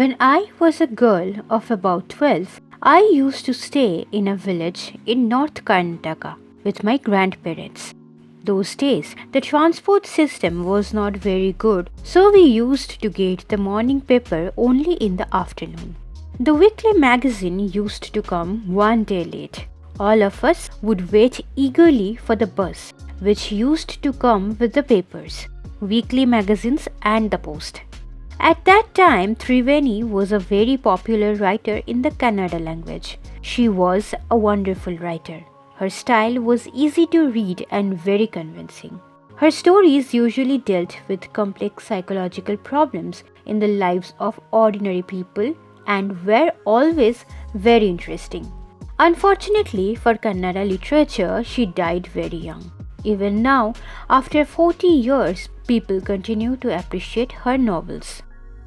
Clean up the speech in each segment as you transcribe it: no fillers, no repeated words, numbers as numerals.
When I was a girl of about 12, I used to stay in a village in North Karnataka with my grandparents. Those days, the transport system was not very good, so we used to get the morning paper only in the afternoon. The weekly magazine used to come one day late. All of us would wait eagerly for the bus, which used to come with the papers, weekly magazines, and the post. At that time, Triveni was a very popular writer in the Kannada language. She was a wonderful writer. Her style was easy to read and very convincing. Her stories usually dealt with complex psychological problems in the lives of ordinary people and were always very interesting. Unfortunately for Kannada literature, she died very young. Even now, after 40 years, people continue to appreciate her novels.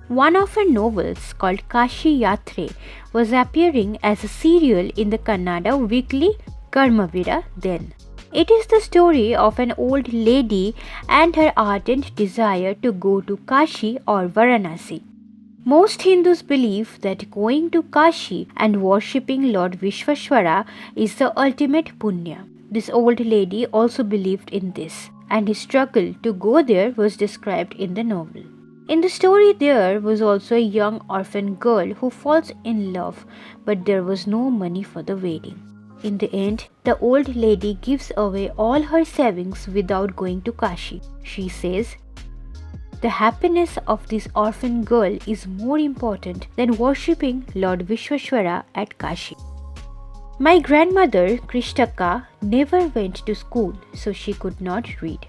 One of her novels, called Kashi Yatre, was appearing as a serial in the Kannada weekly Karmavira then. It is the story of an old lady and her ardent desire to go to Kashi or Varanasi. Most Hindus believe that going to Kashi and worshipping Lord Vishvashwara is the ultimate punya. This old lady also believed in this, and his struggle to go there was described in the novel. In the story, there was also a young orphan girl who falls in love, but there was no money for the wedding. In the end, the old lady gives away all her savings without going to Kashi. She says, "The happiness of this orphan girl is more important than worshipping Lord Vishvashwara at Kashi." My grandmother, Krishtakka, never went to school, so she could not read.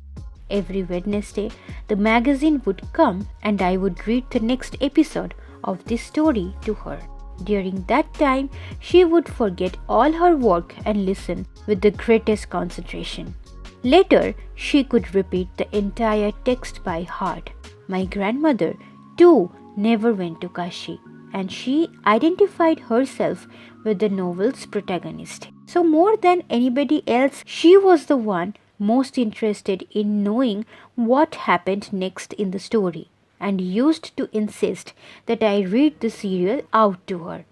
Every Wednesday, the magazine would come and I would read the next episode of this story to her. During that time, she would forget all her work and listen with the greatest concentration. Later, she could repeat the entire text by heart. My grandmother, too, never went to Kashi, and she identified herself with the novel's protagonist. So, more than anybody else, she was the one most interested in knowing what happened next in the story, and used to insist that I read the serial out to her.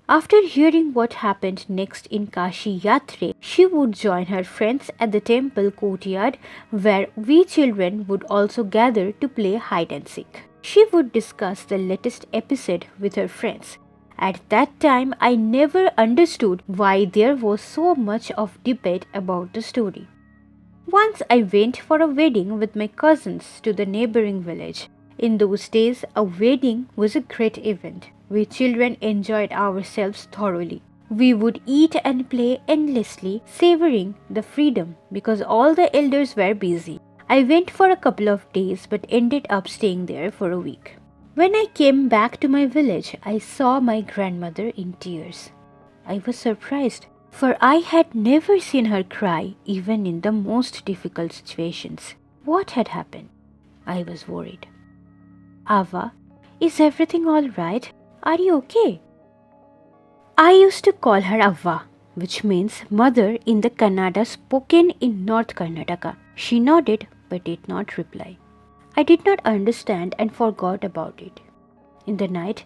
After hearing what happened next in Kashi Yatre, she would join her friends at the temple courtyard where we children would also gather to play hide and seek. She would discuss the latest episode with her friends. At that time, I never understood why there was so much of debate about the story. Once I went for a wedding with my cousins to the neighboring village. In those days, a wedding was a great event. We children enjoyed ourselves thoroughly. We would eat and play endlessly, savoring the freedom because all the elders were busy. I went for a couple of days but ended up staying there for a week. When I came back to my village, I saw my grandmother in tears. I was surprised, for I had never seen her cry even in the most difficult situations. What had happened? I was worried. "Ava, is everything all right? Are you okay?" I used to call her Avva, which means mother in the Kannada spoken in North Karnataka. She nodded but did not reply. I did not understand and forgot about it. In the night,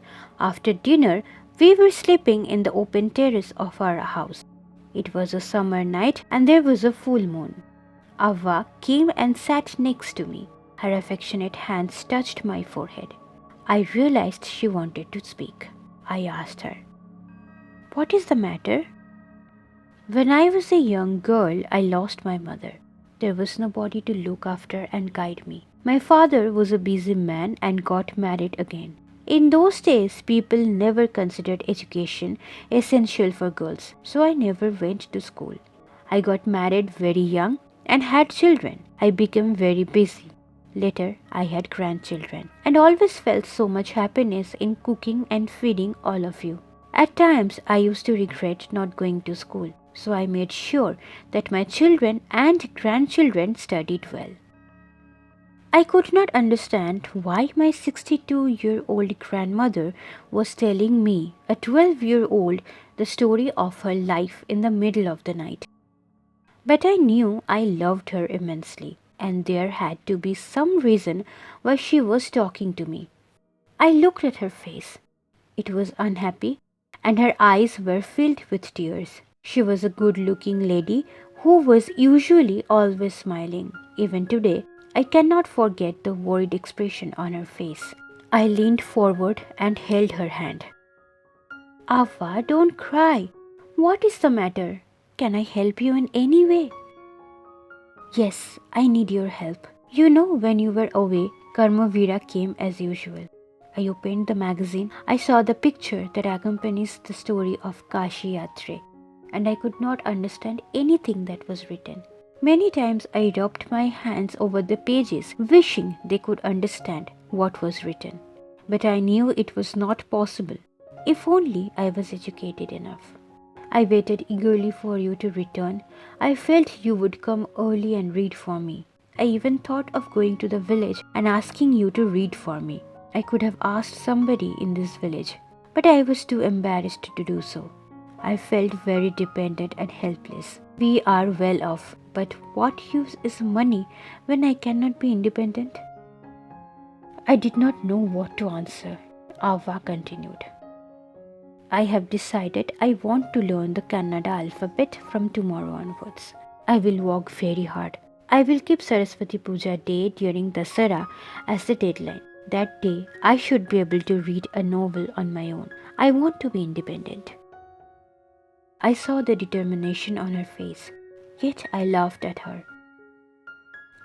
after dinner, we were sleeping in the open terrace of our house. It was a summer night and there was a full moon. Avva came and sat next to me. Her affectionate hands touched my forehead. I realized she wanted to speak. I asked her, "What is the matter?" When I was a young girl, I lost my mother. There was nobody to look after and guide me. My father was a busy man and got married again. In those days, people never considered education essential for girls, so I never went to school. I got married very young and had children. I became very busy. Later, I had grandchildren and always felt so much happiness in cooking and feeding all of you. At times, I used to regret not going to school, so I made sure that my children and grandchildren studied well. I could not understand why my 62-year-old grandmother was telling me, a 12-year-old, the story of her life in the middle of the night. But I knew I loved her immensely, and there had to be some reason why she was talking to me. I looked at her face. It was unhappy, and her eyes were filled with tears. She was a good-looking lady who was usually always smiling. Even today, I cannot forget the worried expression on her face. I leaned forward and held her hand. Ava, don't cry. What is the matter? Can I help you in any way? Yes, I need your help. You know, when you were away, Karmavira came as usual. I opened the magazine. I saw the picture that accompanies the story of Kashi Yatre, and I could not understand anything that was written. Many times I rubbed my hands over the pages, wishing they could understand what was written. But I knew it was not possible. If only I was educated enough. I waited eagerly for you to return. I felt you would come early and read for me. I even thought of going to the village and asking you to read for me. I could have asked somebody in this village, but I was too embarrassed to do so. I felt very dependent and helpless. We are well off, but what use is money when I cannot be independent? I did not know what to answer. Ava continued. I have decided I want to learn the Kannada alphabet from tomorrow onwards. I will work very hard. I will keep Saraswati Puja day during Dasara as the deadline. That day, I should be able to read a novel on my own. I want to be independent. I saw the determination on her face, yet I laughed at her.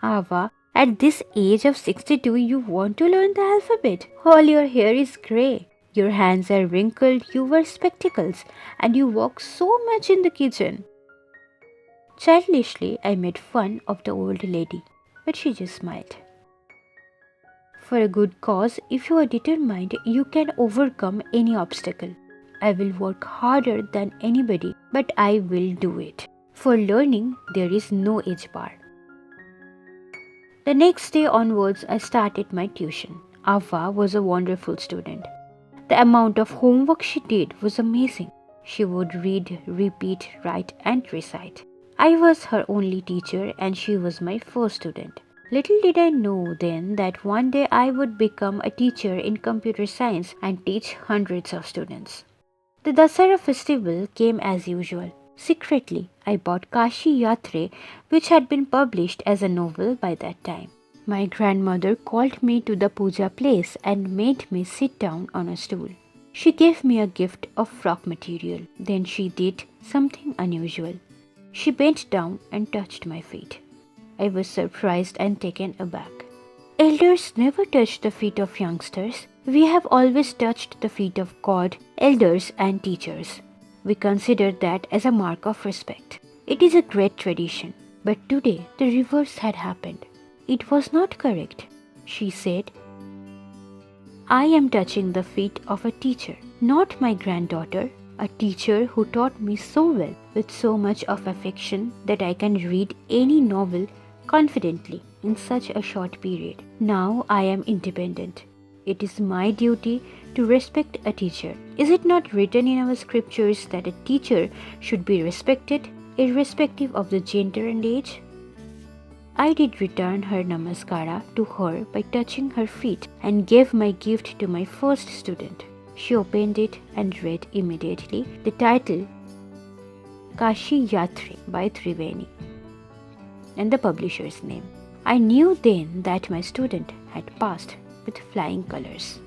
Ava, at this age of 62, you want to learn the alphabet? All your hair is grey. Your hands are wrinkled, you wear spectacles, and you work so much in the kitchen. Childishly, I made fun of the old lady, but she just smiled. For a good cause, if you are determined, you can overcome any obstacle. I will work harder than anybody, but I will do it. For learning, there is no age bar. The next day onwards, I started my tuition. Ava was a wonderful student. The amount of homework she did was amazing. She would read, repeat, write, and recite. I was her only teacher and she was my first student. Little did I know then that one day I would become a teacher in computer science and teach hundreds of students. The Dasara festival came as usual. Secretly, I bought Kashi Yatre, which had been published as a novel by that time. My grandmother called me to the puja place and made me sit down on a stool. She gave me a gift of frock material. Then she did something unusual. She bent down and touched my feet. I was surprised and taken aback. Elders never touch the feet of youngsters. We have always touched the feet of God, elders, and teachers. We consider that as a mark of respect. It is a great tradition. But today, the reverse had happened. It was not correct. She said, I am touching the feet of a teacher, not my granddaughter, a teacher who taught me so well with so much of affection that I can read any novel confidently in such a short period. Now I am independent. It is my duty to respect a teacher. Is it not written in our scriptures that a teacher should be respected, irrespective of the gender and age? I did return her namaskara to her by touching her feet and gave my gift to my first student. She opened it and read immediately the title Kashi Yatre by Triveni and the publisher's name. I knew then that my student had passed with flying colors.